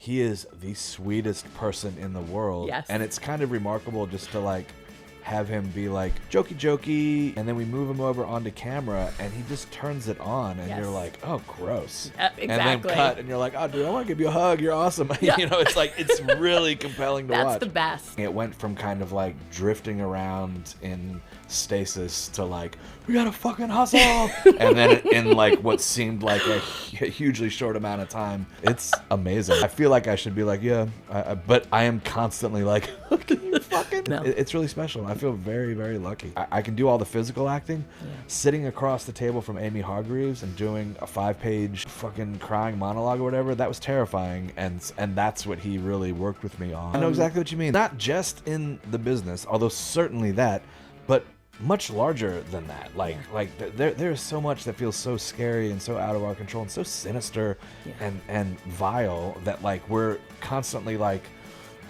he is the sweetest person in the world. Yes. And it's kind of remarkable just to like have him be like jokey, and then we move him over onto camera, and he just turns it on, and you're like, oh, gross. Exactly. And then cut, and you're like, oh, dude, I want to give you a hug. You're awesome. Yeah. You know, it's like, it's really compelling to watch. That's the best. It went from kind of like drifting around in stasis to like, we gotta fucking hustle. And then in like what seemed like a hugely short amount of time, it's amazing. I feel like I should be like, yeah, but I am constantly like, can you fucking? No. It's really special. I feel very, very lucky. I can do all the physical acting. Yeah. Sitting across the table from Amy Hargreaves and doing a 5-page fucking crying monologue or whatever, that was terrifying. And that's what he really worked with me on. I know exactly what you mean. Not just in the business, although certainly that, but much larger than that. Like there's so much that feels so scary and so out of our control and so sinister and vile that like we're constantly like,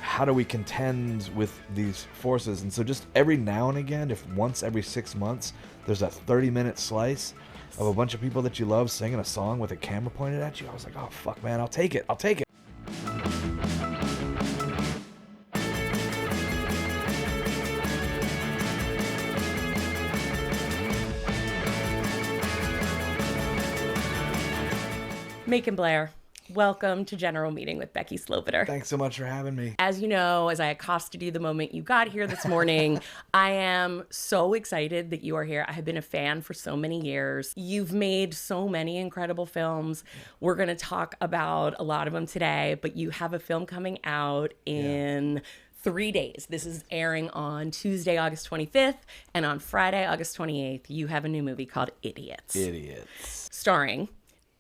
how do we contend with these forces? And so just every now and again, if once every 6 months, there's that 30-minute slice of a bunch of people that you love singing a song with a camera pointed at you, I was like, oh fuck, man, I'll take it. Macon Blair, welcome to General Meeting with Becky Sloviter. Thanks so much for having me. As you know, as I accosted you the moment you got here this morning, I am so excited that you are here. I have been a fan for so many years. You've made so many incredible films. We're going to talk about a lot of them today, but you have a film coming out in 3 days. This is airing on Tuesday, August 25th, and on Friday, August 28th, you have a new movie called Idiots. Starring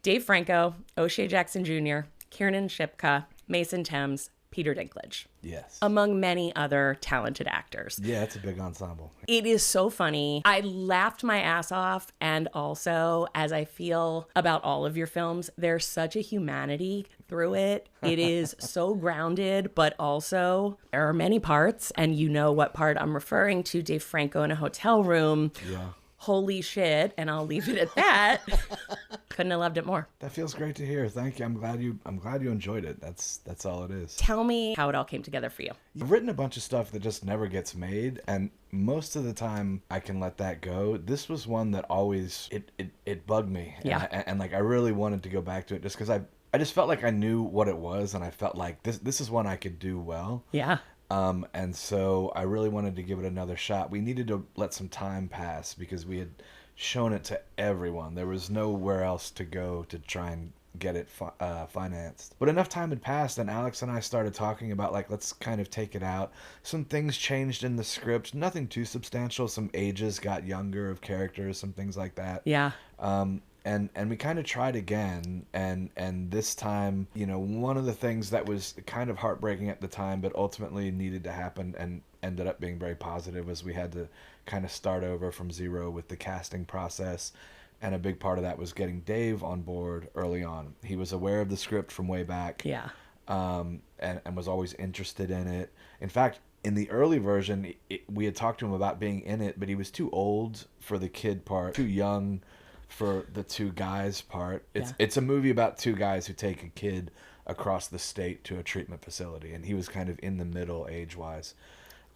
Dave Franco, O'Shea Jackson Jr., Kiernan Shipka, Mason Thames, Peter Dinklage. Yes. Among many other talented actors. Yeah, it's a big ensemble. It is so funny. I laughed my ass off, and also, as I feel about all of your films, there's such a humanity through it. It is so grounded, but also there are many parts, and you know what part I'm referring to, Dave Franco in a hotel room. Yeah. Holy shit, and I'll leave it at that. Couldn't have loved it more. That feels great to hear. Thank you. I'm glad you enjoyed it. That's all it is. Tell me how it all came together for you. I've written a bunch of stuff that just never gets made, and most of the time I can let that go. This was one that always it bugged me. Yeah. And like I really wanted to go back to it just because I just felt like I knew what it was, and I felt like this is one I could do well. Yeah. And so I really wanted to give it another shot. We needed to let some time pass because we had shown it to everyone. There was nowhere else to go to try and get it financed. But enough time had passed, and Alex and I started talking about, like, let's kind of take it out. Some things changed in the script. Nothing too substantial. Some ages got younger of characters, some things like that. Yeah. And we kind of tried again, and this time, you know, one of the things that was kind of heartbreaking at the time, but ultimately needed to happen and ended up being very positive, was we had to kind of start over from zero with the casting process, and a big part of that was getting Dave on board early on. He was aware of the script from way back, and was always interested in it. In fact, in the early version, we had talked to him about being in it, but he was too old for the kid part, too young for the two guys part. It's a movie about two guys who take a kid across the state to a treatment facility, and he was kind of in the middle age-wise.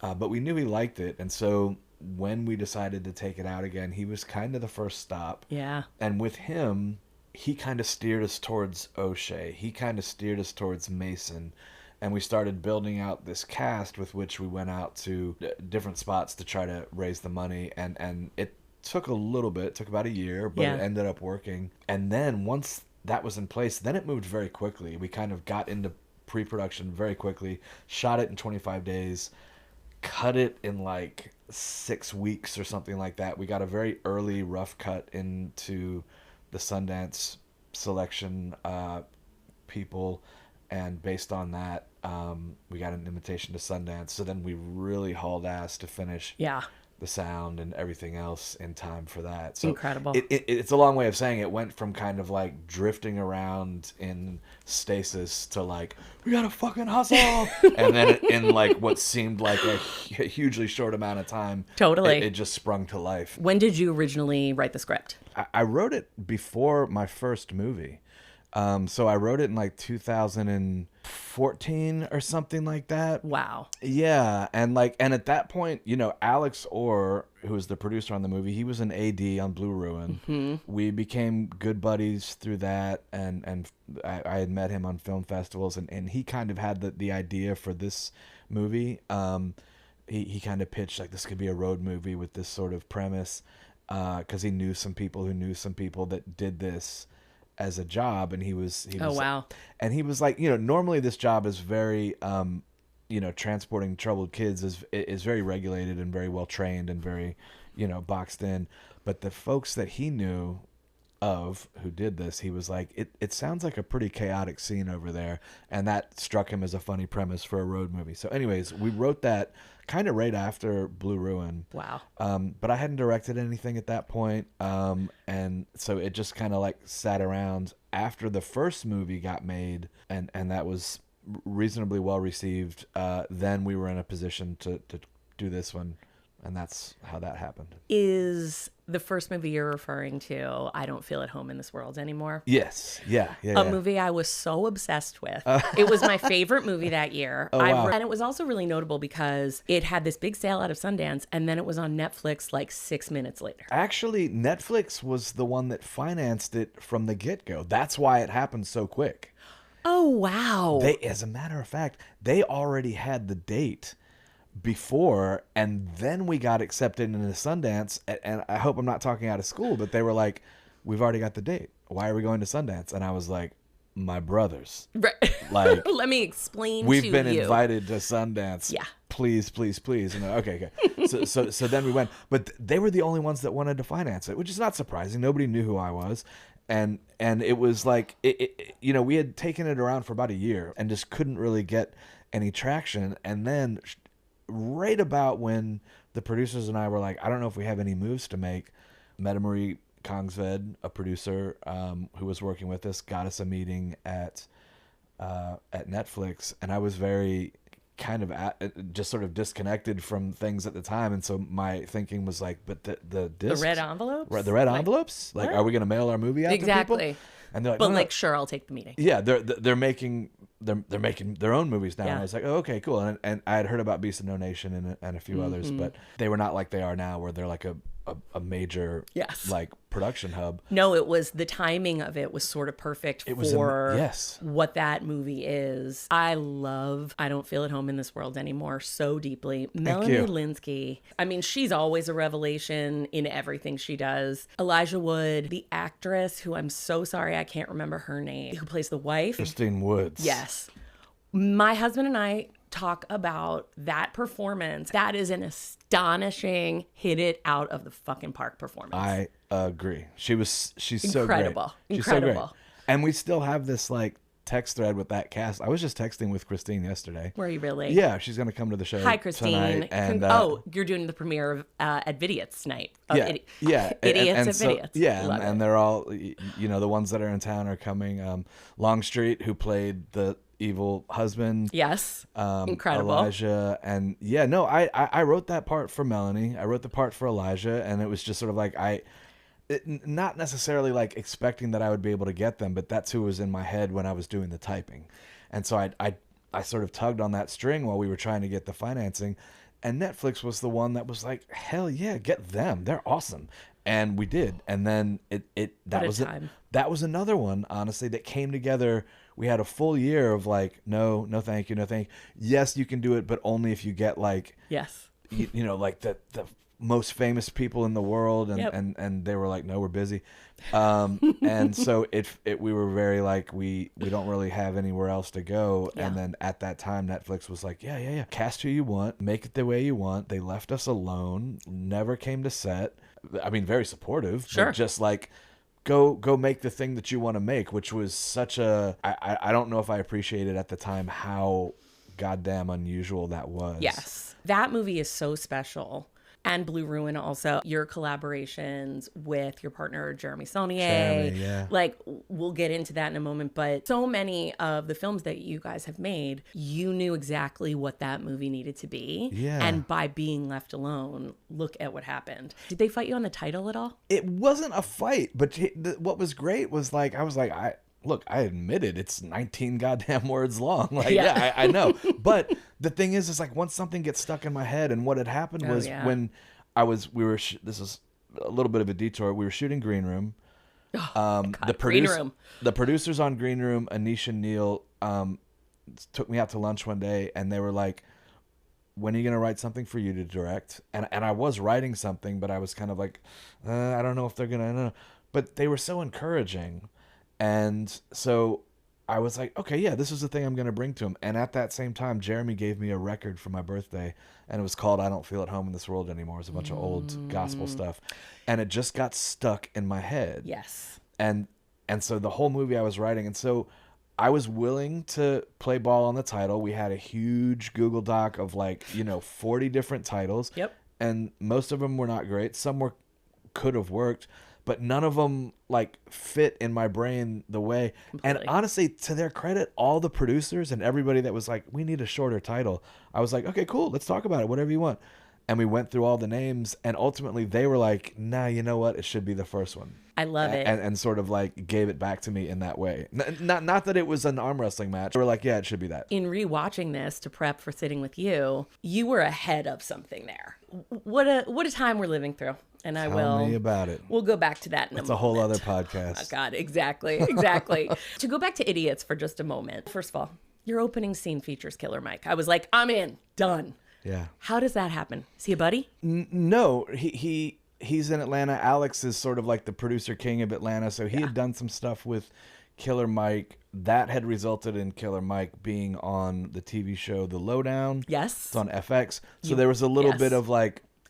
But we knew he liked it, and so when we decided to take it out again, he was kind of the first stop. Yeah. And with him, he kind of steered us towards O'Shea. He kind of steered us towards Mason. And we started building out this cast with which we went out to different spots to try to raise the money, and it took a little bit. It took about a year, but it ended up working. And then once that was in place, then it moved very quickly. We kind of got into pre-production very quickly, shot it in 25 days, cut it in like 6 weeks or something like that. We got a very early rough cut into the Sundance selection people, and based on that, we got an invitation to Sundance. So then we really hauled ass to finish the sound and everything else in time for that. So incredible. It's a long way of saying it went from kind of like drifting around in stasis to like, we gotta fucking hustle. And then in like what seemed like a hugely short amount of time, it just sprung to life. When did you originally write the script? I wrote it before my first movie. So I wrote it in like 2007 14 or something like that. Wow. Yeah, and at that point, Alex Orr, who was the producer on the movie, he was an AD on Blue Ruin. We became good buddies through that, and I had met him on film festivals, and he kind of had the idea for this movie. He kind of pitched like this could be a road movie with this sort of premise, because he knew some people who knew some people that did this as a job, and he was Oh, wow. and he was like, normally this job is very transporting troubled kids is very regulated and very well trained and very boxed in, but the folks that he knew of who did this, he was like, it sounds like a pretty chaotic scene over there, and that struck him as a funny premise for a road movie. So anyways, we wrote that kind of right after Blue Ruin. Wow. But I hadn't directed anything at that point, and so it just kind of like sat around after the first movie got made, and that was reasonably well received. Then we were in a position to do this one, and that's how that happened. Is the first movie you're referring to I Don't Feel at Home in This World Anymore? Yes. Yeah. A movie I was so obsessed with. It was my favorite movie that year. Wow. And it was also really notable because it had this big sale out of Sundance, and then it was on Netflix like 6 minutes later. Actually, Netflix was the one that financed it from the get-go. That's why it happened so quick. Oh, wow. As a matter of fact, they already had the date before, and then we got accepted into Sundance, and I hope I'm not talking out of school, but they were like, we've already got the date. Why are we going to Sundance? And I was like, my brothers. Right. Like, let me explain to you. We've been invited to Sundance. Yeah. Please, please, please. Okay. So then we went, but they were the only ones that wanted to finance it, which is not surprising. Nobody knew who I was. And it was like, we had taken it around for about a year and just couldn't really get any traction. And then right about when the producers and I were like, I don't know if we have any moves to make, Meta-Marie Kongsved, a producer who was working with us, got us a meeting at Netflix, and I was very kind of just sort of disconnected from things at the time, and so my thinking was like, but the discs, the red envelopes, right? The red envelopes, like, are we going to mail our movie out to people? And they're like, but no, like, sure, I'll take the meeting. Yeah, they're making their own movies now. Yeah. And I was like, oh, okay, cool. And I had heard about Beast of No Nation and a few others, but they were not like they are now, where they're like a major like production hub. No, it was the timing of it was sort of perfect for what that movie is. I love I Don't Feel at Home in This World Anymore so deeply. Melanie Lynskey, I mean, she's always a revelation in everything she does. Elijah Wood, the actress who I'm so sorry I can't remember her name, who plays the wife. Christine Woods. Yes. My husband and I talk about that performance. That is an astonishing hit it out of the fucking park performance. I agree. She's incredible. So great. She's incredible. So great. And we still have this like text thread with that cast. I was just texting with Christine yesterday. Were you really? Yeah, she's going to come to the show. Hi, Christine. Tonight, and you're doing the premiere of at Vidiots tonight. Idiots at Vidiots. Yeah, and they're all, the ones that are in town are coming. Longstreet, who played the evil husband. Yes. Incredible. Elijah. And I wrote that part for Melanie. I wrote the part for Elijah, and it was just sort of like not necessarily like expecting that I would be able to get them, but that's who was in my head when I was doing the typing. And so I sort of tugged on that string while we were trying to get the financing, and Netflix was the one that was like, hell yeah, get them. They're awesome. And we did. And then that was another one, honestly, that came together. We had a full year of like, no, thank you, no thank you. Yes, you can do it, but only if you get like, like the most famous people in the world, and they were like, no, we're busy, and so we were very like, we don't really have anywhere else to go. And then at that time, Netflix was like, yeah, cast who you want, make it the way you want. They left us alone, never came to set. I mean, very supportive, but just like, go make the thing that you want to make, which was such a, I don't know if I appreciated at the time how goddamn unusual that was. Yes, that movie is so special. And Blue Ruin also, your collaborations with your partner, Jeremy Saulnier. Like, we'll get into that in a moment. But so many of the films that you guys have made, you knew exactly what that movie needed to be. Yeah. And by being left alone, look at what happened. Did they fight you on the title at all? It wasn't a fight, but what was great was like, I was like, look, I admitted it's 19 goddamn words long. Like, yeah, I know. But the thing is like once something gets stuck in my head, and what had happened was when this is a little bit of a detour. We were shooting Green Room. Green Room. The producers on Green Room, Anish and Neil, took me out to lunch one day, and they were like, when are you going to write something for you to direct? And I was writing something, but I was kind of like, I don't know if they're going to, but they were so encouraging. And so I was like, okay, yeah, this is the thing I'm going to bring to him. And at that same time, Jeremy gave me a record for my birthday, and it was called I Don't Feel at Home in This World Anymore. It was a bunch of old gospel stuff. And it just got stuck in my head. Yes. And so the whole movie I was writing, and so I was willing to play ball on the title. We had a huge Google Doc of 40 different titles. Yep. And most of them were not great. Some could have worked, but none of them fit in my brain the way. Completely. And honestly, to their credit, all the producers and everybody that was like, we need a shorter title. I was like, okay, cool. Let's talk about it. Whatever you want. And we went through all the names, and ultimately they were like, nah, you know what? It should be the first one. I love it. And sort of gave it back to me in that way. Not that it was an arm wrestling match. They were like, yeah, it should be that. In rewatching this to prep for sitting with you, you were ahead of something there. What a time we're living through. And Tell me about it. We'll go back to that in a moment. It's a whole other podcast. Oh, God, exactly. To go back to Idiots for just a moment. First of all, your opening scene features Killer Mike. I was like, I'm in. Done. Yeah. How does that happen? Is he a buddy? No, he's in Atlanta. Alex is sort of like the producer king of Atlanta. So he had done some stuff with Killer Mike that had resulted in Killer Mike being on the TV show The Lowdown. Yes. It's on FX. So there was a little bit of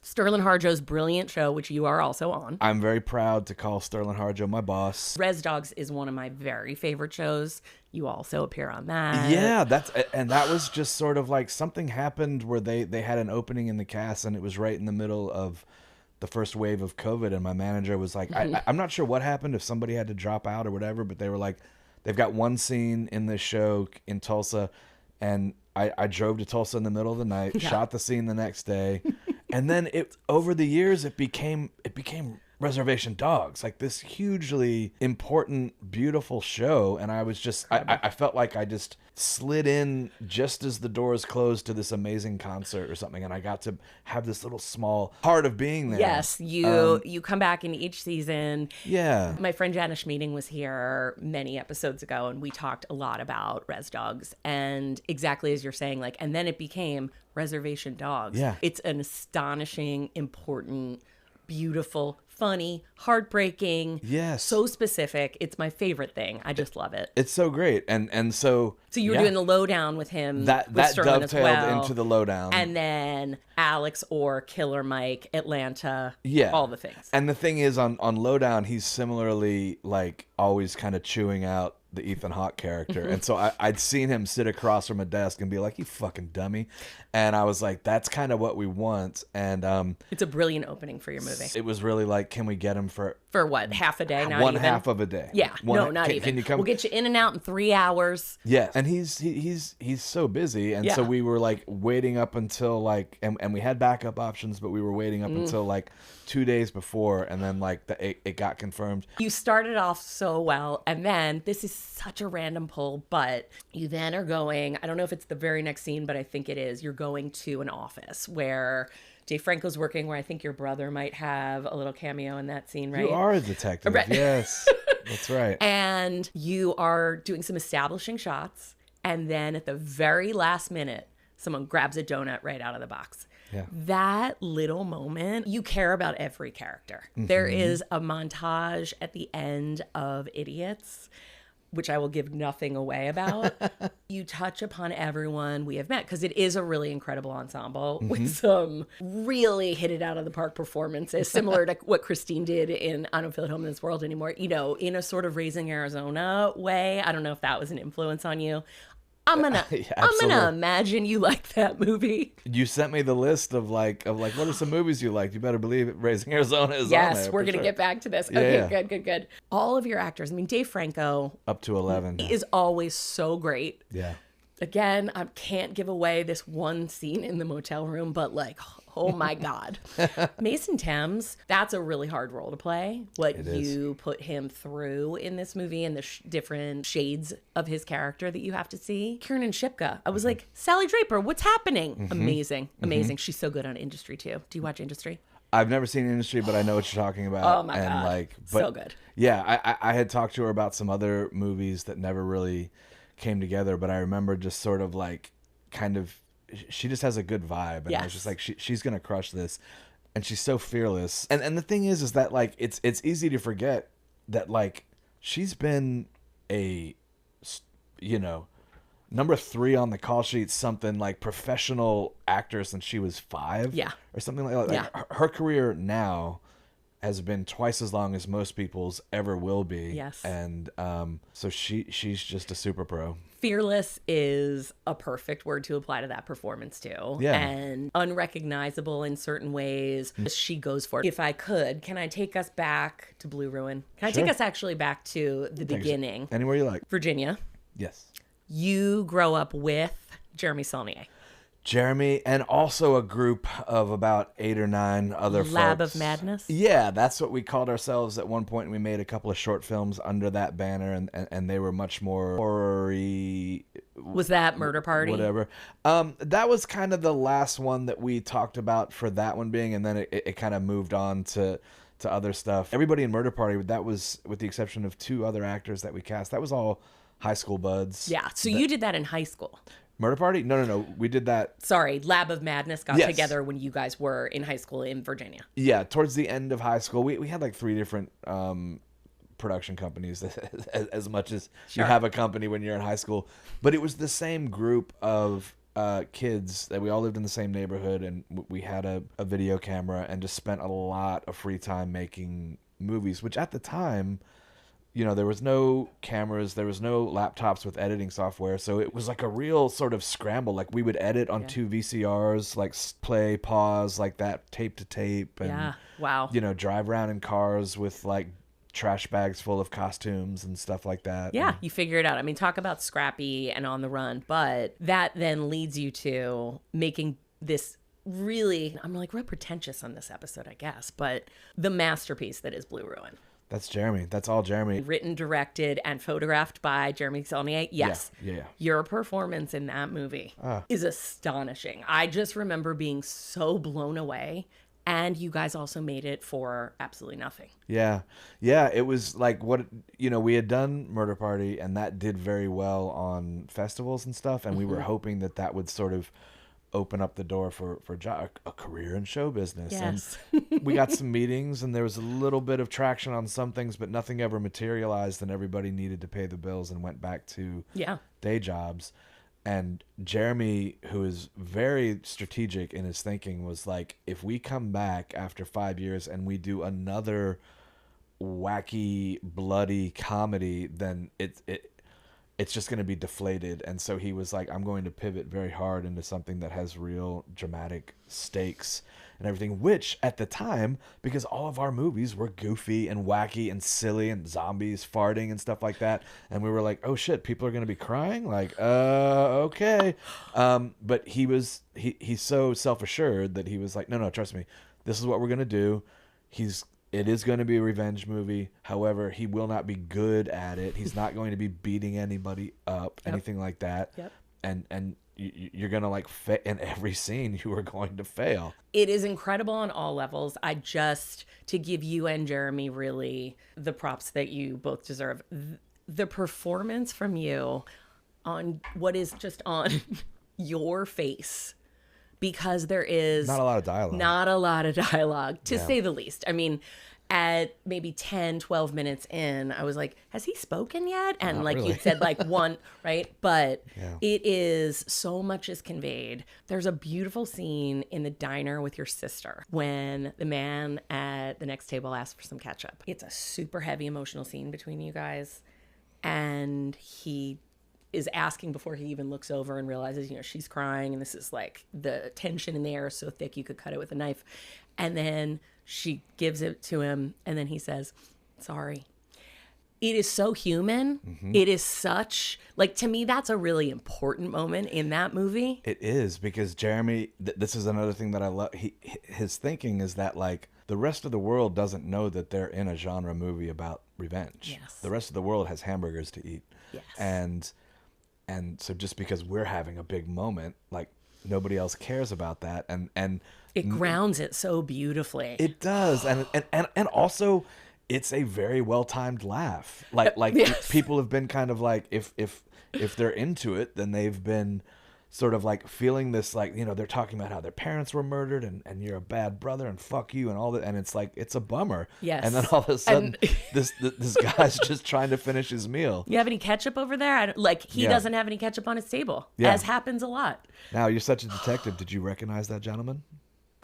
Sterling Harjo's brilliant show, which you are also on. I'm very proud to call Sterling Harjo my boss. Res Dogs is one of my very favorite shows. You also appear on that. Yeah, that was just sort of something happened where they had an opening in the cast, and it was right in the middle of the first wave of COVID, and my manager was like, I'm not sure what happened, if somebody had to drop out or whatever, but they were like, they've got one scene in this show in Tulsa, and I drove to Tulsa in the middle of the night, shot the scene the next day, and then over the years it became Reservation Dogs, this hugely important, beautiful show. And I was just, I felt like I just slid in just as the doors closed to this amazing concert or something. And I got to have this little small part of being there. Yes, you come back in each season. Yeah. My friend Janice Meeting was here many episodes ago, and we talked a lot about Res Dogs. And exactly as you're saying, and then it became Reservation Dogs. Yeah. It's an astonishing, important, beautiful, funny, heartbreaking. Yes. So specific. It's my favorite thing. I just love it. It's so great. And so you were doing the Lowdown with him. That Sterling dovetailed as well. into the Lowdown. And then Alex or Killer Mike, Atlanta. Yeah. All the things. And the thing is, on Lowdown, he's similarly always kind of chewing out the Ethan Hawke character. And so I'd seen him sit across from a desk and be like, you fucking dummy. And I was like, that's kind of what we want. And it's a brilliant opening for your movie. It was really can we get him for what, half a day? Not one even? half of a day. Yeah. Not even. Can you come? We'll get you in and out in 3 hours. Yeah. And he's so busy. And so we were waiting up until and we had backup options, but we were waiting up until 2 days before, and then it got confirmed. You started off so well, and then this is such a random pull, but you then are going, I don't know if it's the very next scene, but I think it is, you're going to an office where Dave Franco's working, where I think your brother might have a little cameo in that scene, right? You are a detective. Right. Yes, that's right. And you are doing some establishing shots, and then at the very last minute, someone grabs a donut right out of the box. Yeah. That little moment, you care about every character. Mm-hmm. There is a montage at the end of Idiots, which I will give nothing away about. You touch upon everyone we have met, because it is a really incredible ensemble with some really hit it out of the park performances, similar to what Christine did in I Don't Feel at Home in This World Anymore, in a sort of Raising Arizona way. I don't know if that was an influence on you. I'm gonna imagine you like that movie. You sent me the list of what are some movies you liked? You better believe it. Raising Arizona is on there. Yes, we're gonna get back to this. Okay, good. All of your actors. I mean, Dave Franco, up to 11, is always so great. Yeah. Again, I can't give away this one scene in the motel room, but like, oh my God. Mason Thames, that's a really hard role to play. What you put him through in this movie and the different shades of his character that you have to see. Kiernan Shipka, I was like, Sally Draper, what's happening? Amazing. She's so good on Industry too. Do you watch Industry? I've never seen Industry, but I know what you're talking about. Oh my God. Like, so good. Yeah, I had talked to her about some other movies that never really came together, but I remember just sort of like she just has a good vibe, and I was just like, she's gonna crush this, and she's so fearless. And the thing is that like it's easy to forget that like she's been a number 3 on the call sheet, something like professional actor since she was 5, or something like that. Like her career now has been twice as long as most people's ever will be. Yes. And so she's just a super pro. Fearless is a perfect word to apply to that performance too. Yeah. And unrecognizable in certain ways. She goes for it. If I could, can I take us back to Blue Ruin? Can I take us actually back to the beginning? Anywhere you like. Virginia. Yes. You grow up with Jeremy Saulnier. Jeremy, and also a group of about 8 or 9 other Lab folks. of Madness? Yeah, that's what we called ourselves at one point. We made a couple of short films under that banner, and they were much more horror-y. Was that Murder Party? Whatever. That was kind of the last one that we talked about for that one being, and then it kind of moved on to other stuff. Everybody in Murder Party, that was, with the exception of 2 other actors that we cast, that was all high school buds. Yeah, so you did that in high school. Murder Party? No. We did that. Sorry, Lab of Madness got together when you guys were in high school in Virginia. Yeah, towards the end of high school. We had like 3 different production companies, as much as you have a company when you're in high school. But it was the same group of kids that we all lived in the same neighborhood, and we had a video camera and just spent a lot of free time making movies, which at the time, there was no cameras, there was no laptops with editing software, so it was like a real sort of scramble. Like we would edit on 2 VCRs, like play, pause, like that, tape to tape, and drive around in cars with like trash bags full of costumes and stuff like that. Yeah, you figure it out. I mean, talk about scrappy and on the run, but that then leads you to making this really, I'm like real pretentious on this episode, I guess, but the masterpiece that is Blue Ruin. That's Jeremy. That's all Jeremy. Written, directed, and photographed by Jeremy Saulnier. Yes. Yeah. Your performance in that movie is astonishing. I just remember being so blown away. And you guys also made it for absolutely nothing. Yeah. It was like we had done Murder Party, and that did very well on festivals and stuff. And we were hoping that would sort of open up the door for a career in show business. Yes. And we got some meetings, and there was a little bit of traction on some things, but nothing ever materialized, and everybody needed to pay the bills and went back to day jobs. And Jeremy, who is very strategic in his thinking, was like, if we come back after 5 years and we do another wacky, bloody comedy, then it's just going to be deflated. And so he was like, I'm going to pivot very hard into something that has real dramatic stakes and everything, which at the time, because all of our movies were goofy and wacky and silly and zombies farting and stuff like that. And we were like, oh shit, people are going to be crying? Like, okay. But he's so self-assured that he was like, no, trust me. This is what we're going to do. It is going to be a revenge movie. However, he will not be good at it. He's not going to be beating anybody up, anything like that. Yep. And you're going to in every scene, you are going to fail. It is incredible on all levels. To give you and Jeremy really the props that you both deserve. The performance from you on what is just on your face, because there is not a lot of dialogue, to say the least. I mean, at maybe 10, 12 minutes in, I was like, has he spoken yet? And Not like really. you said, like one, right? But it is, so much is conveyed. There's a beautiful scene in the diner with your sister when the man at the next table asks for some ketchup. It's a super heavy emotional scene between you guys. And he is asking before he even looks over and realizes, she's crying, and this is like the tension in the air is so thick you could cut it with a knife. And then she gives it to him, and then he says, sorry. it is so human. It is such, like, to me, that's a really important moment in that movie. It is, because Jeremy, this is another thing that I love. His thinking is that, like, the rest of the world doesn't know that they're in a genre movie about revenge. Yes. The rest of the world has hamburgers to eat. Yes. And so just because we're having a big moment, like, nobody else cares about that. And It grounds it so beautifully. it does. And also, it's a very well-timed laugh. Like Yes. people have been kind of like, if they're into it, then they've been sort of like feeling this, like, you know, they're talking about how their parents were murdered and you're a bad brother and fuck you and all that, and it's like, it's a bummer. Yes. And then all of a sudden this guy's just trying to finish his meal. You have any ketchup over there? He Yeah. doesn't have any ketchup on his table, Yeah. as happens a lot. Now, you're such a detective. Did you recognize that gentleman?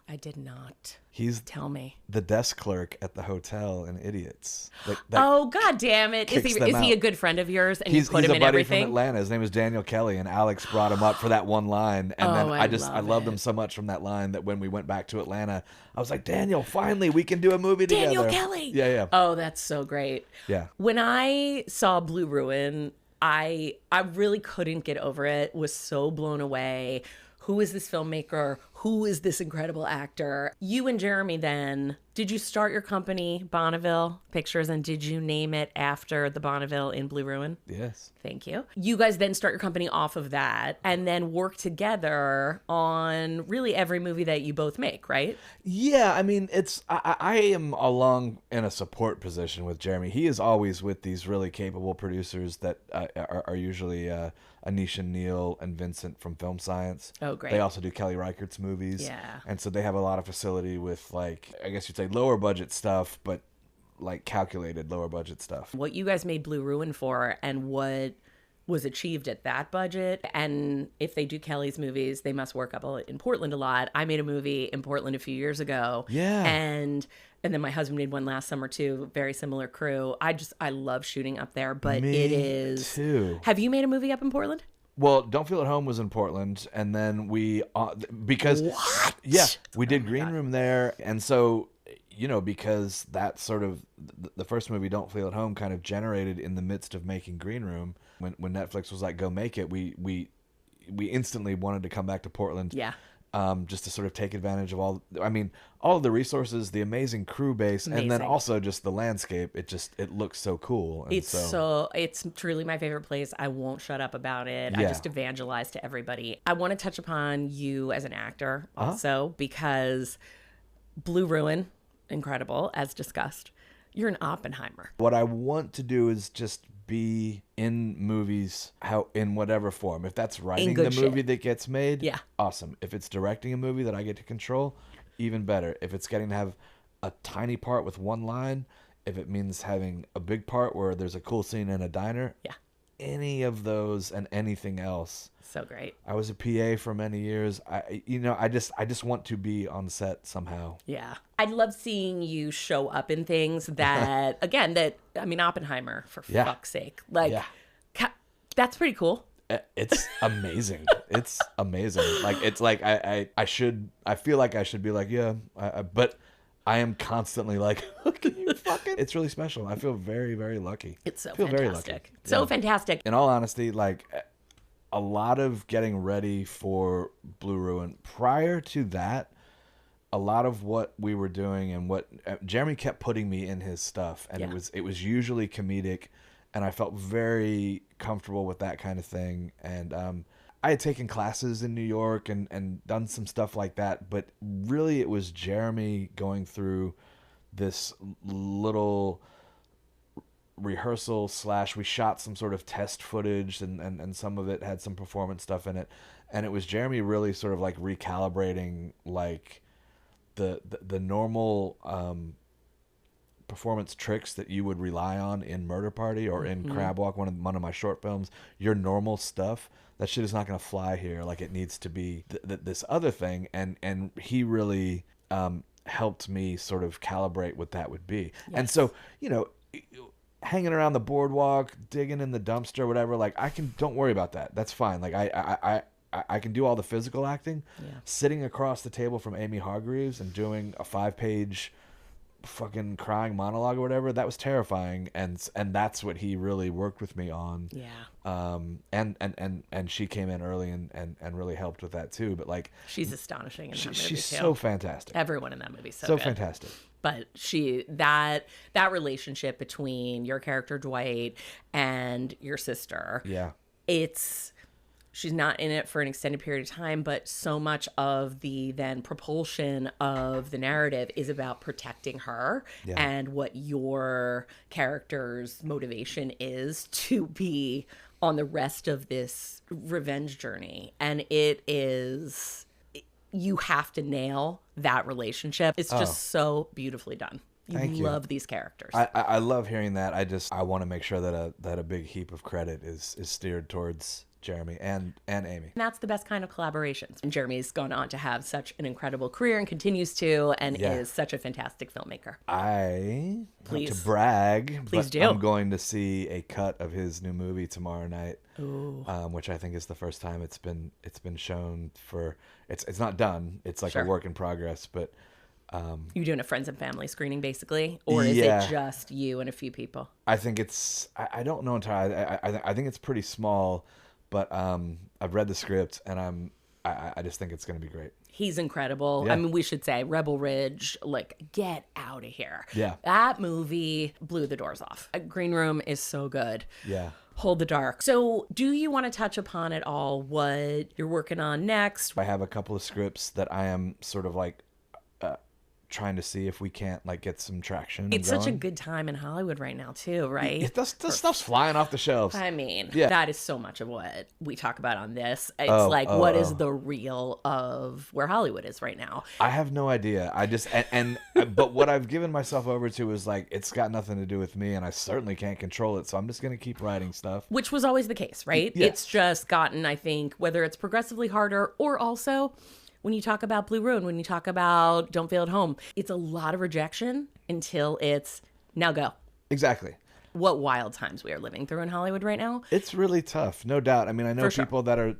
I did not. He's Tell me. the desk clerk at the hotel in Idiots. That Oh, God damn it. Is kicks he them a out. good friend of yours and He's you put him a in buddy everything? from Atlanta. His name is Daniel Kelly, and Alex brought him up for that one line. And then I loved him so much from that line that when we went back to Atlanta, I was like, Daniel, finally we can do a movie together. Daniel Kelly. Yeah. Oh, that's so great. Yeah. When I saw Blue Ruin, I really couldn't get over it. Was so blown away. Who is this filmmaker? Who is this incredible actor? You and Jeremy then, did you start your company, Bonneville Pictures, and did you name it after the Bonneville in Blue Ruin? Yes. Thank you. You guys then start your company off of that and then work together on really every movie that you both make, right? Yeah, I mean, I am along in a support position with Jeremy. He is always with these really capable producers that are usually Anisha Neal and Vincent from Film Science. Oh, great. They also do Kelly Reichardt's movies. Yeah. And so they have a lot of facility with, like, I guess you'd say lower budget stuff, but like calculated lower budget stuff. What you guys made Blue Ruin for and what was achieved at that budget. And if they do Kelly's movies, they must work up in Portland a lot. I made a movie in Portland a few years ago. Yeah. And then my husband made one last summer too, very similar crew. I love shooting up there, but Me it is too. Have you made a movie up in Portland? Well, Don't Feel at Home was in Portland, and then we because we did Green Room there, and so, you know, because that sort of the first movie, Don't Feel at Home, kind of generated in the midst of making Green Room. When Netflix was like, go make it, we instantly wanted to come back to Portland. Yeah. Just to sort of take advantage of all of the resources, the amazing crew base, and then also just the landscape. It looks so cool. And it's truly my favorite place. I won't shut up about it. I Yeah. just evangelize to everybody. I want to touch upon you as an actor also, because Blue Ruin, incredible, as discussed. You're an Oppenheimer. What I want to do is just be in movies, in whatever form. If that's writing the movie that gets made, yeah, awesome. If it's directing a movie that I get to control, even better. If it's getting to have a tiny part with one line, if it means having a big part where there's a cool scene in a diner, yeah, any of those and anything else. So great. I was a PA for many years. I just want to be on set somehow. Yeah. I love seeing you show up in things that, Oppenheimer, for fuck's sake. Like, that's pretty cool. It's amazing. It's amazing. Like, it's like I feel like I should be like, yeah, but I am constantly like, can you fucking... It's really special. I feel very, very lucky. It's so fantastic. Very lucky. So fantastic. In all honesty, like, a lot of getting ready for Blue Ruin, prior to that, a lot of what we were doing and what Jeremy kept putting me in his stuff, and it was usually comedic, and I felt very comfortable with that kind of thing. And I had taken classes in New York and done some stuff like that, but really it was Jeremy going through this little rehearsal / we shot some sort of test footage, and some of it had some performance stuff in it, and it was Jeremy really sort of like recalibrating like the normal performance tricks that you would rely on in Murder Party or in Crab Walk, one of my short films. Your normal stuff, that shit is not going to fly here. Like, it needs to be this other thing, and he really helped me sort of calibrate what that would be. Yes. And so, you know, hanging around the boardwalk, digging in the dumpster, whatever, like, don't worry about that. That's fine. Like, I can do all the physical acting. Yeah. Sitting across the table from Amy Hargreaves and doing a 5-page fucking crying monologue or whatever, that was terrifying, and that's what he really worked with me on. And she came in early and really helped with that too. But like, she's astonishing in that movie she's too. so fantastic. Everyone in that movie is so good. Fantastic. But that relationship between your character Dwight and your sister, she's not in it for an extended period of time, but so much of the then propulsion of the narrative is about protecting her and what your character's motivation is to be on the rest of this revenge journey. And it is, you have to nail that relationship. It's just so beautifully done. You love these characters. I love hearing that. I want to make sure that a big heap of credit is steered towards Jeremy and Amy. And that's the best kind of collaborations. And Jeremy's gone on to have such an incredible career and continues to, and is such a fantastic filmmaker. Not to brag, Please but do. I'm going to see a cut of his new movie tomorrow night, which I think is the first time it's been shown for. It's not done. It's like a work in progress, but. You doing a friends and family screening basically, or is it just you and a few people? I think it's. I don't know entirely. I think it's pretty small. But I've read the script, and I just think it's going to be great. He's incredible. Yeah. I mean, we should say Rebel Ridge, like, get out of here. Yeah. That movie blew the doors off. Green Room is so good. Yeah. Hold the Dark. So do you want to touch upon at all what you're working on next? I have a couple of scripts that I am sort of like trying to see if we can't like get some traction. It's such a good time in Hollywood right now too, right? The stuff's flying off the shelves. I mean, that is so much of what we talk about on this. It's what is the real of where Hollywood is right now? I have no idea. I just but what I've given myself over to is like it's got nothing to do with me, and I certainly can't control it. So I'm just gonna keep writing stuff. Which was always the case, right? Yes. It's just gotten, I think, whether it's progressively harder or also. When you talk about Blue Ruin, when you talk about Don't Feel at Home, it's a lot of rejection until it's now go. Exactly. What wild times we are living through in Hollywood right now. It's really tough, no doubt. I mean, I know For people that are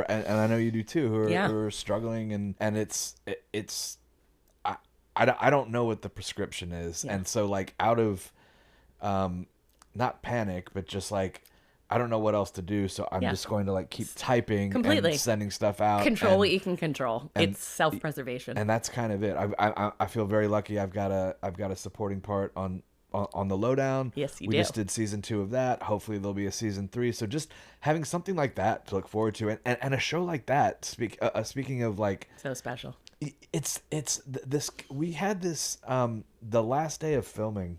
and I know you do too, who are struggling, and it's I don't know what the prescription is, and so like out of not panic, but just like. I don't know what else to do, so I'm just going to like keep typing and sending stuff out. Control what you can control. It's self-preservation, and that's kind of it. I feel very lucky. I've got a supporting part on the Lowdown. Yes, you do. We just did season 2 of that. Hopefully there'll be a season 3. So just having something like that to look forward to, and a show like that. Speaking of like so special. It's this. We had this the last day of filming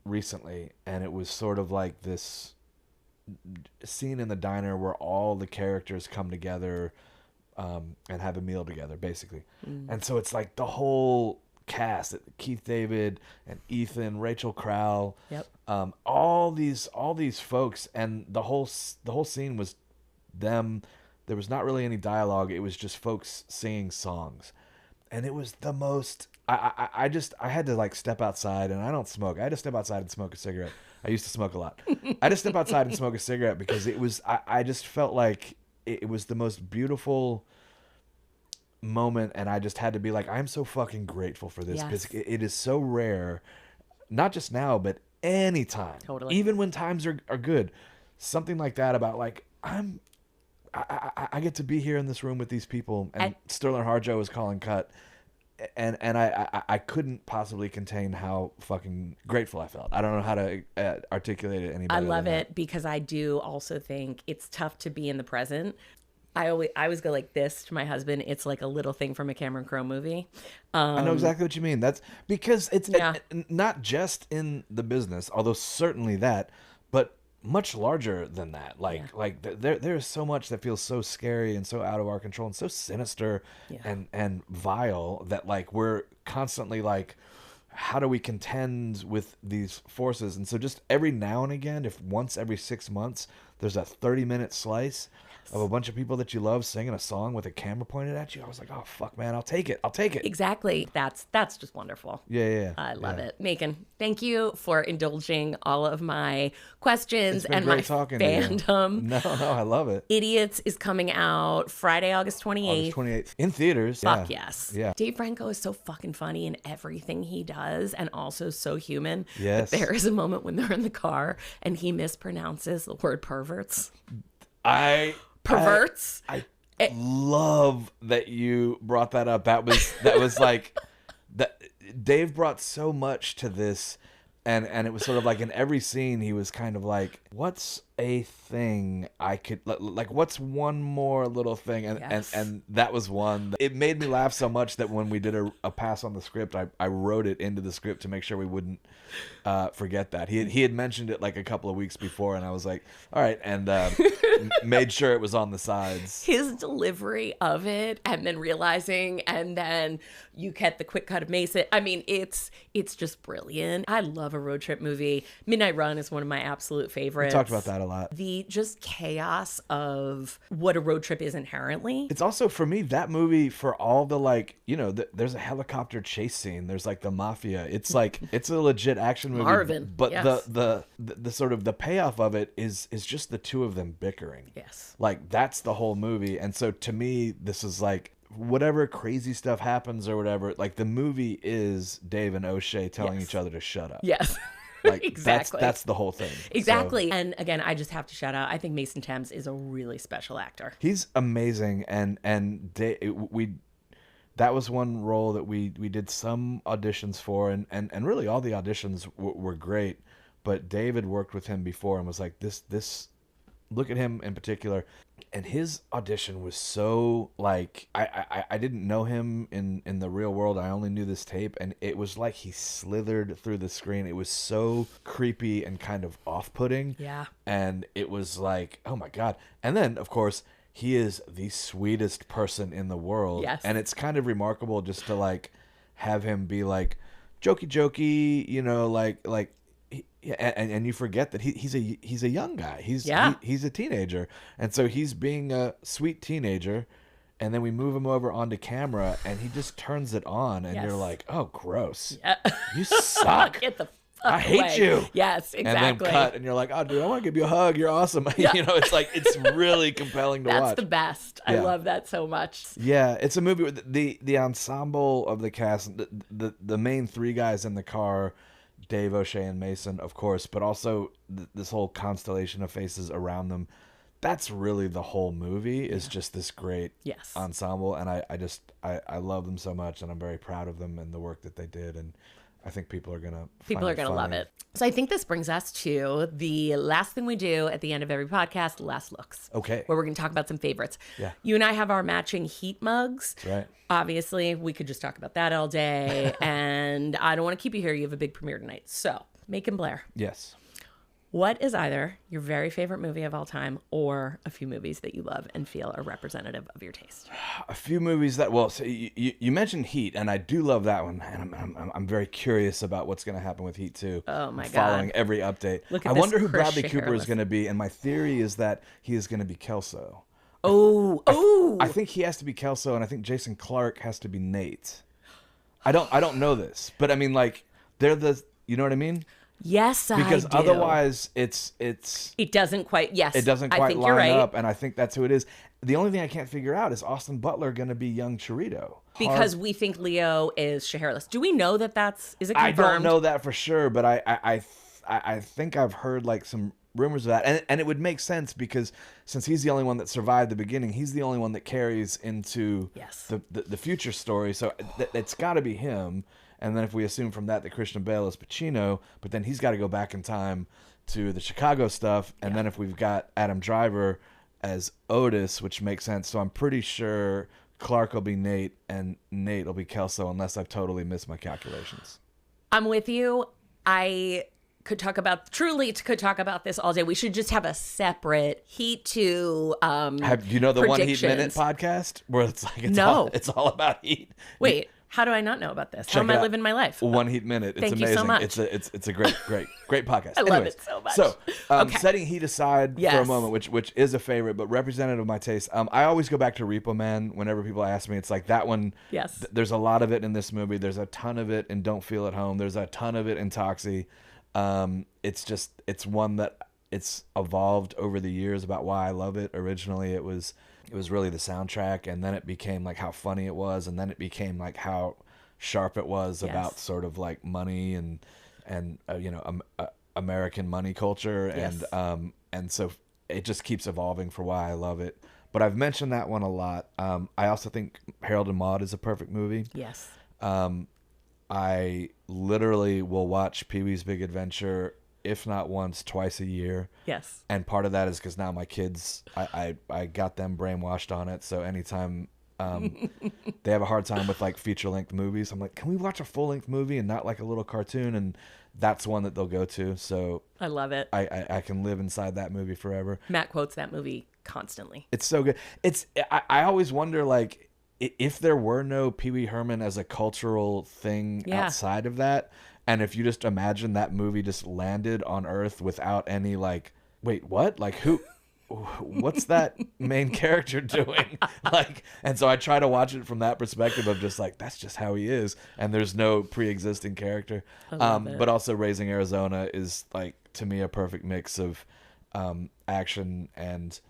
recently, and it was sort of like this scene in the diner where all the characters come together and have a meal together basically. And so it's like the whole cast, Keith David and Ethan, Rachel Crowell, all these folks, and the whole scene was them. There was not really any dialogue. It was just folks singing songs, and it was the most. I had to like step outside, and I don't smoke. I had to step outside and smoke a cigarette. I used to smoke a lot. I had to step outside and smoke a cigarette because it was. I just felt like it was the most beautiful moment, and I just had to be like, I'm so fucking grateful for this because it is so rare, not just now, but anytime. Totally. Even when times are good, something like that about like I get to be here in this room with these people, and Sterling Harjo is calling cut. And I couldn't possibly contain how fucking grateful I felt. I don't know how to articulate it any better. I love it because I do also think it's tough to be in the present. I always go like this to my husband. It's like a little thing from a Cameron Crowe movie. I know exactly what you mean. That's because it's not just in the business, although certainly that, but much larger than that. Like there's so much that feels so scary and so out of our control and so sinister and vile that like we're constantly like, how do we contend with these forces? And so just every now and again, if once every 6 months there's a 30-minute slice of a bunch of people that you love singing a song with a camera pointed at you. I was like, oh, fuck, man, I'll take it. Exactly. That's just wonderful. Yeah. I love it. Macon, thank you for indulging all of my questions and my fandom. No, I love it. Idiots is coming out Friday, August 28th. August 28th. In theaters. Fuck yes. Yeah. Dave Franco is so fucking funny in everything he does and also so human. Yes. But there is a moment when they're in the car and he mispronounces the word perverts. Perverts. I love that you brought that up. That was like that. Dave brought so much to this, and it was sort of like in every scene he was kind of like, what's a thing I could like? What's one more little thing? And that was one. It made me laugh so much that when we did a pass on the script, I wrote it into the script to make sure we wouldn't forget that. He had mentioned it like a couple of weeks before, and I was like, all right, and made sure it was on the sides. His delivery of it, and then realizing, and then you get the quick cut of Mason. I mean, it's just brilliant. I love a road trip movie. Midnight Run is one of my absolute favorites. We talked about that a lot. The just chaos of what a road trip is inherently. It's also, for me, that movie, for all the like, there's a helicopter chase scene. There's like the mafia. It's like, it's a legit action movie. Marvin, but yes. the sort of the payoff of it is just the two of them bickering. Yes. Like, that's the whole movie. And so to me, this is like, whatever crazy stuff happens or whatever, like the movie is Dave and O'Shea telling each other to shut up. Yes. Like, exactly. That's the whole thing. Exactly. So, and again, I just have to shout out, I think Mason Thames is a really special actor. He's amazing. And that was one role that we did some auditions for, and really all the auditions were great. But David worked with him before and was like, this look at him in particular. And his audition was so like, I didn't know him in the real world. I only knew this tape, and it was like he slithered through the screen. It was so creepy and kind of off-putting. Yeah. And it was like, oh my God. And then, of course, he is the sweetest person in the world. Yes. And it's kind of remarkable just to like have him be like jokey, like and you forget that he's a young guy. He's a teenager, and so he's being a sweet teenager, and then we move him over onto camera, and he just turns it on, and you're like, oh, gross, you suck. Get the fuck I hate away. you. Yes, exactly. And then cut, and you're like, oh, dude, I want to give you a hug. You're awesome. Yeah. It's like, it's really compelling to watch. That's the best. I love that so much. Yeah, it's a movie with the ensemble of the cast, the main three guys in the car, Dave, O'Shea, and Mason, of course, but also this whole constellation of faces around them. That's really the whole movie, is just this great ensemble. And I love them so much, and I'm very proud of them and the work that they did. And I think people are going to love it. So I think this brings us to the last thing we do at the end of every podcast, last looks. Okay. Where we're going to talk about some favorites. Yeah. You and I have our matching Heat mugs. That's right. Obviously, we could just talk about that all day. And I don't want to keep you here. You have a big premiere tonight. So, Macon Blair. Yes. What is either your very favorite movie of all time or a few movies that you love and feel are representative of your taste? A few movies that, well, so you mentioned Heat, and I do love that one. And I'm very curious about what's going to happen with Heat 2. Oh, my God. Following every update. I wonder who Bradley Cooper is going to be, and my theory is that he is going to be Kelso. I think he has to be Kelso, and I think Jason Clarke has to be Nate. I don't know this, but I mean, like, they're you know what I mean? Yes, I do. Because otherwise, it doesn't quite. Yes, it doesn't quite line right. up, and I think that's who it is. The only thing I can't figure out is Austin Butler going to be young Chirito? Because we think Leo is hairless. Do we know that is it confirmed? I don't know that for sure, but I think I've heard like some rumors of that, and it would make sense because since he's the only one that survived the beginning, he's the only one that carries into the future story. So it's got to be him. And then if we assume from that Christian Bale is Pacino, but then he's got to go back in time to the Chicago stuff. And then if we've got Adam Driver as Otis, which makes sense. So I'm pretty sure Clark will be Nate and Nate will be Kelso, unless I've totally missed my calculations. I'm with you. I could talk about this all day. We should just have a separate Heat 2 Have you know the One Heat Minute podcast where it's like it's all about Heat? Wait. How do I not know about this? How Check am it I out. living my life? One Heat Minute. It's Thank you amazing. so much. It's a great podcast. I love it so much. So, Okay. setting Heat aside for a Yes. moment, which is a favorite, but representative of my taste. I always go back to Repo Man whenever people ask me. It's like that one. Yes. There's a lot of it in this movie. There's a ton of it in Don't Feel at Home. There's a ton of it in Toxie. It's one that it's evolved over the years about why I love it. Originally, it was really the soundtrack, and then it became like how funny it was, and then it became like how sharp it was about sort of like money and American money culture, Yes. and so it just keeps evolving for why I love it. But I've mentioned that one a lot. I also think Harold and Maude is a perfect movie. Yes. I literally will watch Pee-wee's Big Adventure, if not once, twice a year. Yes. And part of that is because now my kids, I got them brainwashed on it. So anytime they have a hard time with like feature-length movies, I'm like, can we watch a full-length movie and not like a little cartoon? And that's one that they'll go to. So I love it. I can live inside that movie forever. Matt quotes that movie constantly. It's so good. I always wonder, like, if there were no Pee Wee Herman as a cultural thing outside of that, and if you just imagine that movie just landed on Earth without any like, wait, what? Like what's that main character doing? Like, and so I try to watch it from that perspective of just like, that's just how he is, and there's no pre-existing character. But also Raising Arizona is like, to me, a perfect mix of action and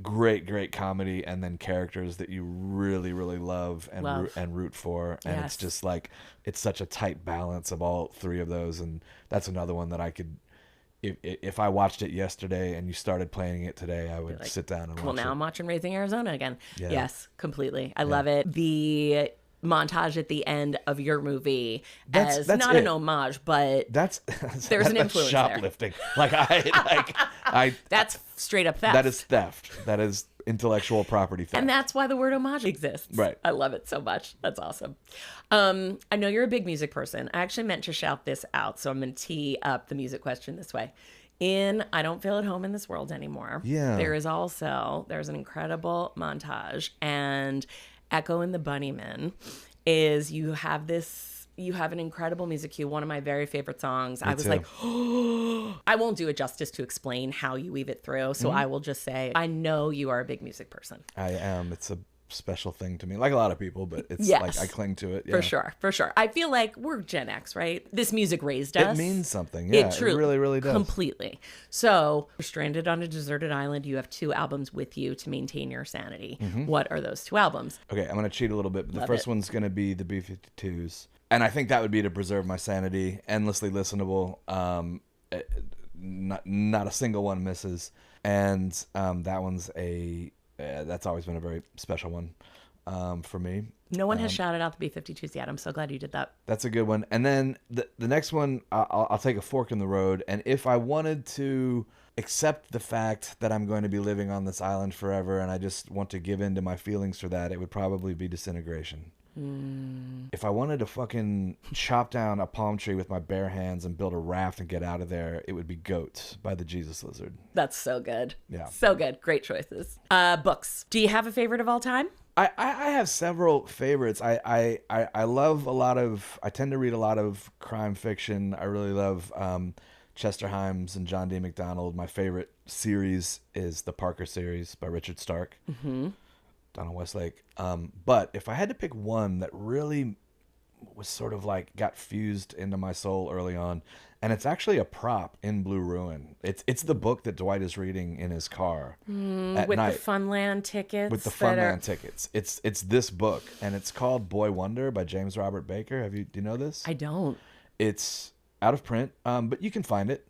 great comedy, and then characters that you really love and root for, and it's just like, it's such a tight balance of all three of those. And that's another one that I could, if I watched it yesterday and you started playing it today, I would sit down and watch it. Well, now I'm watching Raising Arizona again. Yeah. Yes, completely. I love it. The montage at the end of your movie as not an homage, but there's an influence shoplifting. there. I that's straight up theft. That is theft. That is intellectual property theft. And that's why the word homage exists. Right. I love it so much. That's awesome. I know you're a big music person. I actually meant to shout this out, so I'm going to tee up the music question this way. In I Don't Feel at Home in This World Anymore, there's an incredible montage, and Echo and the Bunnymen is you have an incredible music cue, one of my very favorite songs. I was like, oh, I won't do it justice to explain how you weave it through, so I will just say, I know you are a big music person. I am. It's a special thing to me, like a lot of people, but it's like I cling to it. Yeah. For sure. I feel like we're Gen X, right? This music raised us. It means something. Yeah, it really does. Completely. So you're stranded on a deserted island. You have 2 albums with you to maintain your sanity. What are those 2 albums? Okay, I'm going to cheat a little bit, but the first one's going to be the B-52s. And I think that would be to preserve my sanity. Endlessly listenable. Not a single one misses. And that one's that's always been a very special one for me. No one has shouted out the B-52s yet. I'm so glad you did that. That's a good one. And then the next one, I'll take a fork in the road. And if I wanted to accept the fact that I'm going to be living on this island forever, and I just want to give in to my feelings for that, it would probably be Disintegration. If I wanted to fucking chop down a palm tree with my bare hands and build a raft and get out of there, it would be Goat by the Jesus Lizard. That's so good. Yeah. So good. Great choices. Books. Do you have a favorite of all time? I have several favorites. I love a lot of, I tend to read a lot of crime fiction. I really love Chester Himes and John D. MacDonald. My favorite series is the Parker series by Richard Stark. Donald Westlake. But if I had to pick one that really was sort of like got fused into my soul early on, and it's actually a prop in Blue Ruin. It's the book that Dwight is reading in his car at with night. the Funland tickets. With the Funland tickets. It's this book, and it's called Boy Wonder by James Robert Baker. Do you know this? I don't. It's out of print, but you can find it.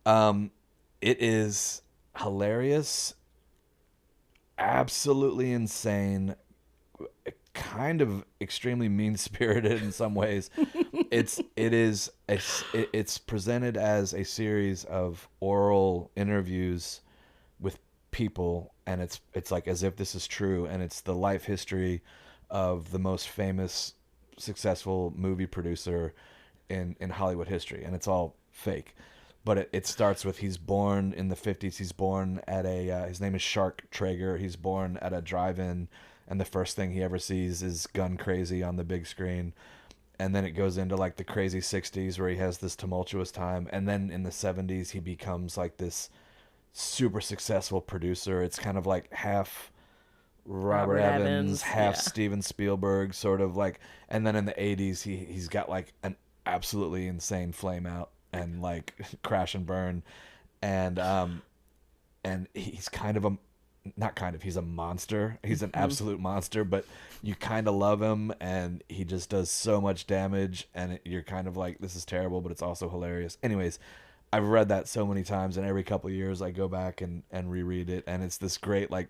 It is hilarious, absolutely insane, kind of extremely mean-spirited in some ways. It's presented as a series of oral interviews with people, and it's like as if this is true, and it's the life history of the most famous, successful movie producer in Hollywood history, and it's all fake. But it starts with he's born in the 50s. He's born at his name is Shark Traeger. He's born at a drive-in and the first thing he ever sees is Gun Crazy on the big screen. And then it goes into like the crazy 60s where he has this tumultuous time. And then in the 70s, he becomes like this super successful producer. It's kind of like half Robert Evans, half Steven Spielberg, sort of like. And then in the 80s, he's got like an absolutely insane Flame Out and like Crash and Burn. And he's kind of he's a monster. He's an absolute monster, but you kind of love him, and he just does so much damage, and you're kind of like, this is terrible, but it's also hilarious. Anyways, I've read that so many times, and every couple of years I go back and reread it, and it's this great, like,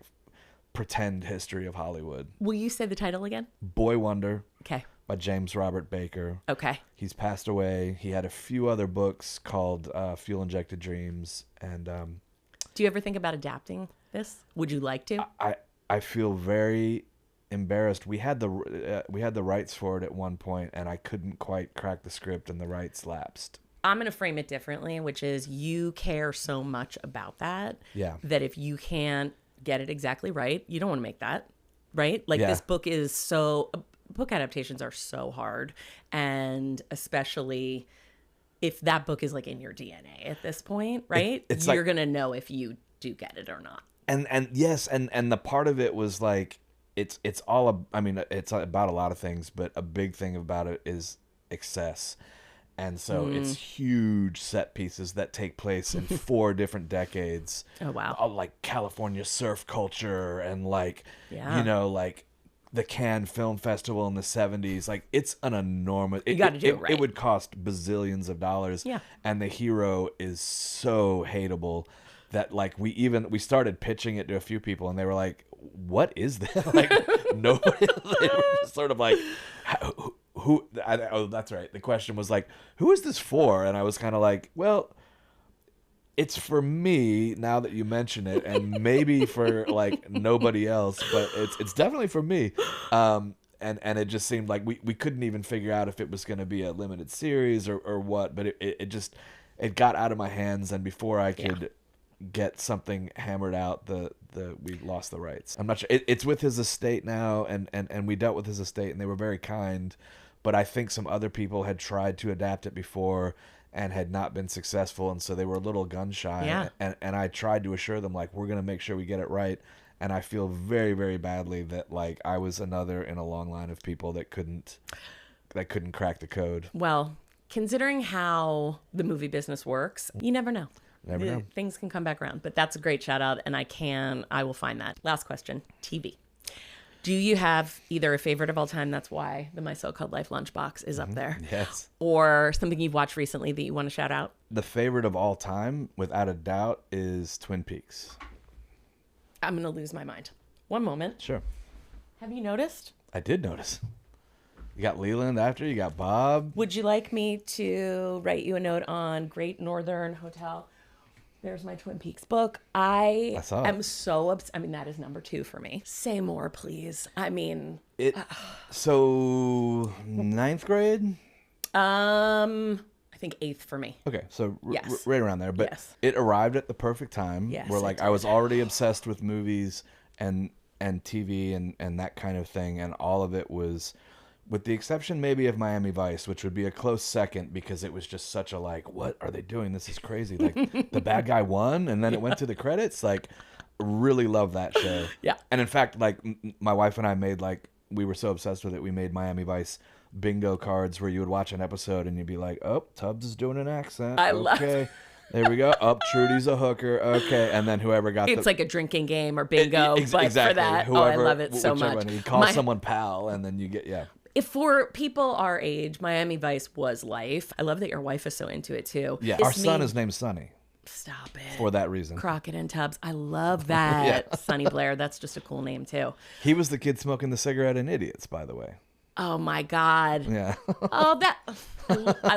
pretend history of Hollywood. Will you say the title again? Boy Wonder. Okay. By James Robert Baker. Okay. He's passed away. He had a few other books called Fuel Injected Dreams, and do you ever think about adapting this? Would you like to? I feel very embarrassed. We had the rights for it at one point, and I couldn't quite crack the script, and the rights lapsed. I'm going to frame it differently, which is you care so much about that that if you can't get it exactly right, you don't want to make that, right? Like this book is book adaptations are so hard, and especially if that book is like in your DNA at this point, right? You're going to know if you do get it or not. And yes, and the part of it was like, it's all, I mean, it's about a lot of things, but a big thing about it is excess. And so it's huge set pieces that take place in 4 different decades. Oh, wow. Like California surf culture and like, you know, like the Cannes Film Festival in the 70s. Like, it's an enormous... You got to do it right. It would cost bazillions of dollars. Yeah. And the hero is so hateable that, like, we started pitching it to a few people, and they were like, what is that? Like, nobody... They were just sort of like... Oh, that's right. The question was like, who is this for? And I was kind of like, well... It's for me now that you mention it, and maybe for like nobody else, but it's definitely for me. And it just seemed like we couldn't even figure out if it was going to be a limited series or what. But it got out of my hands, and before I could get something hammered out, we lost the rights. I'm not sure. It's with his estate now, and we dealt with his estate, and they were very kind. But I think some other people had tried to adapt it before and had not been successful, and so they were a little gun shy. Yeah. And I tried to assure them, like, we're going to make sure we get it right. And I feel very, very badly that, like, I was another in a long line of people that couldn't crack the code. Well, considering how the movie business works, you never know. Never know. Things can come back around. But that's a great shout out, and I will find that. Last question, TV. Do you have either a favorite of all time? That's why the My So-Called Life lunchbox is up there. Yes. Or something you've watched recently that you want to shout out? The favorite of all time, without a doubt, is Twin Peaks. I'm going to lose my mind. One moment. Sure. Have you noticed? I did notice. You got Leland after, you got Bob. Would you like me to write you a note on Great Northern Hotel? There's my Twin Peaks book. I am so obsessed. I mean, that is number 2 for me. Say more, please. I mean... So, 9th grade? I think 8th for me. Okay, so yes. Right around there. But it arrived at the perfect time. Yes, where, like, I was already obsessed with movies and TV and that kind of thing. And all of it was... With the exception maybe of Miami Vice, which would be a close second because it was just such a like, what are they doing? This is crazy. Like the bad guy won and then it went to the credits. Like, really love that show. Yeah. And in fact, like my wife and I made we were so obsessed with it. We made Miami Vice bingo cards where you would watch an episode and you'd be like, oh, Tubbs is doing an accent. I love it. There we go. Oh, Trudy's a hooker. Okay. And then whoever got it's like a drinking game or bingo, but exactly. for that, Whoever, I love it so much. One. You call someone pal and then you get, If for people our age, Miami Vice was life. I love that your wife is so into it too. Yeah, our son is named Sonny. Stop it. For that reason. Crockett and Tubbs. I love that. Sonny Blair. That's just a cool name too. He was the kid smoking the cigarette in Idiots, by the way. Oh my God. Yeah. I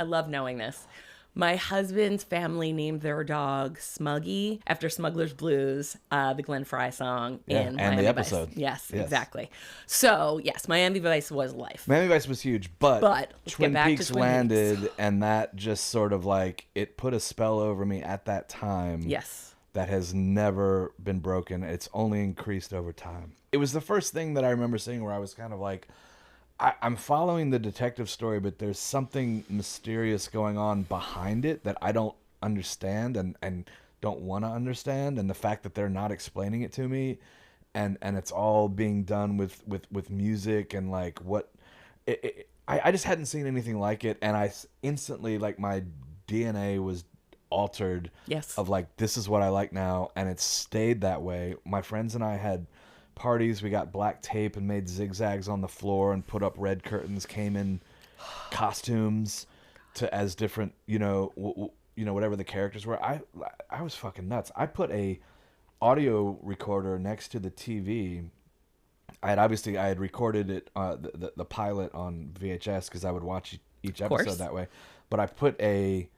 love knowing this. My husband's family named their dog Smuggy after Smuggler's Blues, the Glenn Frey song in Miami and the episode. Vice. Yes, exactly. So, yes, Miami Vice was life. Miami Vice was huge, but Twin Peaks landed, and that just sort of like, it put a spell over me at that time. Yes. that has never been broken. It's only increased over time. It was the first thing that I remember seeing where I was kind of like, I'm following the detective story, but there's something mysterious going on behind it that I don't understand and don't want to understand. And the fact that they're not explaining it to me, and it's all being done with music and like what I just hadn't seen anything like it. And I instantly, like, my DNA was altered. Yes. Of like, this is what I like now. And it stayed that way. My friends and I had parties. We got black tape and made zigzags on the floor and put up red curtains, came in costumes as different, whatever the characters were. I was fucking nuts. I put a audio recorder next to the TV. I had recorded it, the pilot on VHS, because I would watch each episode that way. But I put a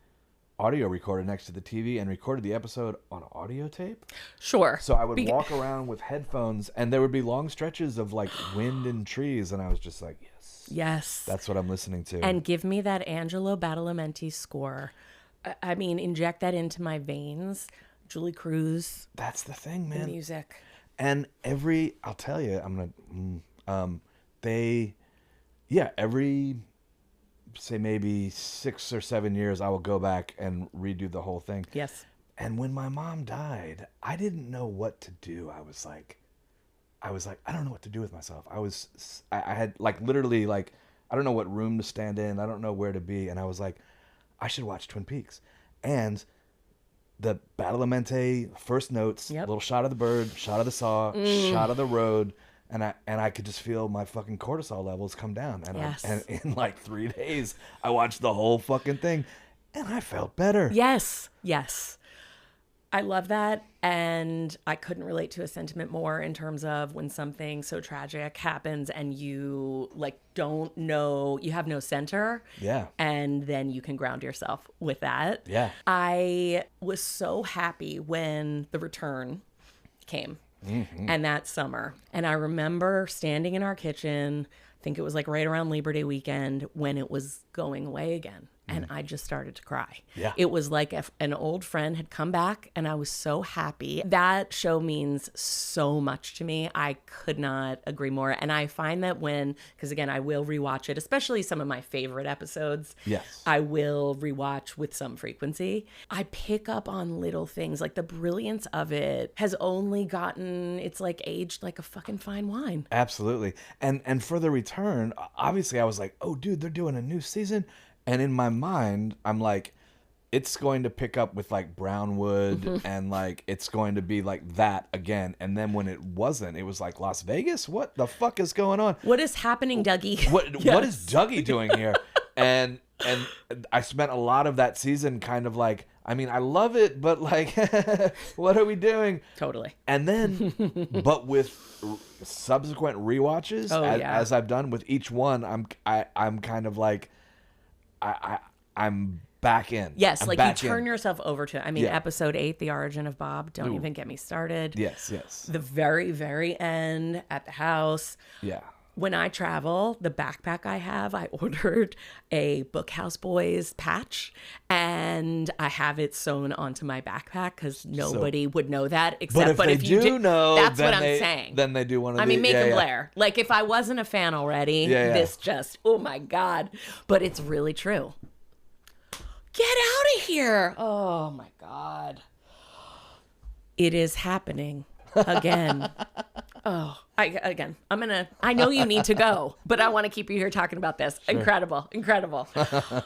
audio recorder next to the TV and recorded the episode on audio tape. Sure. So I would walk around with headphones, and there would be long stretches of like wind and trees, and I was just like, yes, that's what I'm listening to. And give me that Angelo Badalamenti score. I mean, inject that into my veins. Julie Cruz. That's the thing, man. The music. And I'll tell you, every, say, maybe 6 or 7 years, I will go back and redo the whole thing. Yes. And when my mom died, I didn't know what to do. I was like, I don't know what to do with myself. I had like literally like, I don't know what room to stand in. I don't know where to be. And I was like, I should watch Twin Peaks. And the Badalamenti first notes, little shot of the bird, shot of the saw, shot of the road. And I could just feel my fucking cortisol levels come down. And, and in like 3 days, I watched the whole fucking thing, and I felt better. Yes. I love that. And I couldn't relate to a sentiment more in terms of when something so tragic happens and you like don't know, you have no center. Yeah. And then you can ground yourself with that. Yeah. I was so happy when The Return came. Mm-hmm. And that summer. And I remember standing in our kitchen, I think it was like right around Labor Day weekend, when it was going away again. And I just started to cry. Yeah. It was like if an old friend had come back, and I was so happy. That show means so much to me. I could not agree more. And I find that because again, I will rewatch it, especially some of my favorite episodes. Yes. I will rewatch with some frequency. I pick up on little things, like the brilliance of it has only gotten, it's like aged like a fucking fine wine. Absolutely. And for The Return, obviously I was like, oh dude, they're doing a new season. And in my mind, I'm like, it's going to pick up with like Brownwood and like it's going to be like that again. And then when it wasn't, it was like Las Vegas. What the fuck is going on? What is happening, Dougie? What is Dougie doing here? And I spent a lot of that season kind of like, I mean, I love it, but like, what are we doing? Totally. And then, but with subsequent rewatches, as I've done with each one, I'm kind of like, I'm back in. Yes, I'm like you turn yourself over to it. I mean, episode 8, The Origin of Bob. Don't even get me started. Yes. The very, very end at the house. Yeah. When I travel, the backpack I have, I ordered a Bookhouse Boys patch, and I have it sewn onto my backpack because nobody would know that except. But if you do know, that's what I'm saying. Then they do one of. I mean, Macon Blair. Like if I wasn't a fan already, this just oh my god! But it's really true. Get out of here! Oh my god! It is happening again. Oh, I know you need to go, but I want to keep you here talking about this. Sure. Incredible.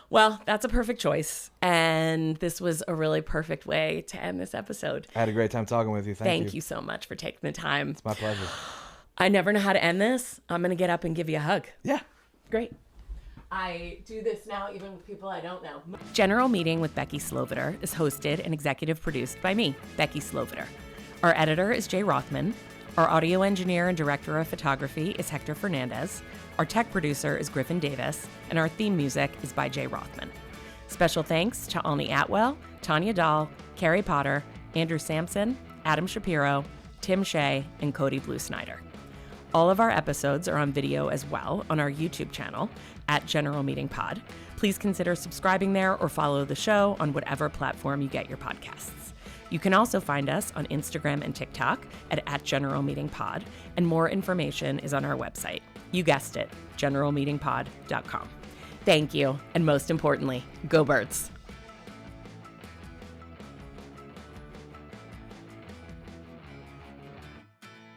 Well, that's a perfect choice. And this was a really perfect way to end this episode. I had a great time talking with you. Thank you so much for taking the time. It's my pleasure. I never know how to end this. I'm going to get up and give you a hug. Yeah. Great. I do this now even with people I don't know. General Meeting with Becky Sloviter is hosted and executive produced by me, Becky Sloviter. Our editor is Jay Rothman. Our audio engineer and director of photography is Hector Fernandez. Our tech producer is Griffin Davis. And our theme music is by Jay Rothman. Special thanks to Alni Atwell, Tanya Dahl, Carrie Potter, Andrew Sampson, Adam Shapiro, Tim Shea, and Cody Blue Snyder. All of our episodes are on video as well on our YouTube channel at General Meeting Pod. Please consider subscribing there or follow the show on whatever platform you get your podcasts. You can also find us on Instagram and TikTok at @generalmeetingpod, and more information is on our website. You guessed it, generalmeetingpod.com. Thank you, and most importantly, go Birds!